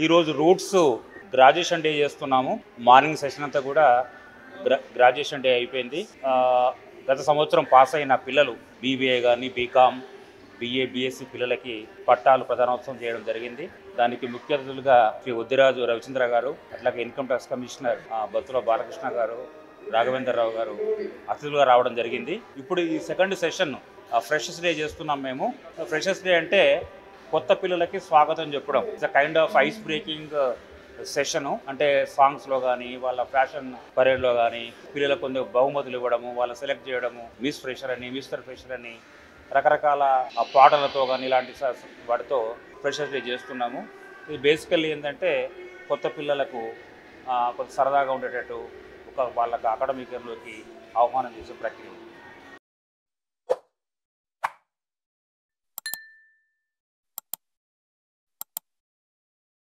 ఈరోజు roots graduation day చేస్తున్నాము. Morning session అంతా కూడా గ్రాడ్యుయేషన్ డే అయిపోయింది. గత సంవత్సరం పాస్ అయిన పిల్లలు బీబీఏ కానీ బీకామ్ బిఏ బీఎస్సీ పిల్లలకి పట్టాలు ప్రధానోత్సవం చేయడం జరిగింది. దానికి ముఖ్య అతిథులుగా శ్రీ ఉద్దిరాజు రవిచంద్ర గారు, అట్లాగే income tax commissioner Battula Balakrishna గారు, రాఘవేంద్రరావు గారు అతిథులుగా రావడం జరిగింది. ఇప్పుడు ఈ సెకండ్ సెషన్ ఫ్రెషర్స్ డే చేస్తున్నాం మేము. ఫ్రెషర్స్ డే అంటే కొత్త పిల్లలకి స్వాగతం చెప్పడం. It's a kind of ice breaking session. అంటే సాంగ్స్లో కానీ వాళ్ళ ఫ్యాషన్ పరేడ్లో కానీ పిల్లలకు కొన్ని బహుమతులు ఇవ్వడము, వాళ్ళు సెలెక్ట్ చేయడము, మిస్ ఫ్రెషర్ అని మిస్టర్ ఫ్రెషర్ అని రకరకాల పాటలతో కానీ ఇలాంటి వాటితో ఫ్రెషర్స్ డే చేస్తున్నాము. ఇది బేసికల్లీ ఏంటంటే కొత్త పిల్లలకు కొంత సరదాగా ఉండేటట్టు వాళ్ళకి అకాడమిక్ ఇయర్లోకి ఆహ్వానం చేసే ప్రక్రియ.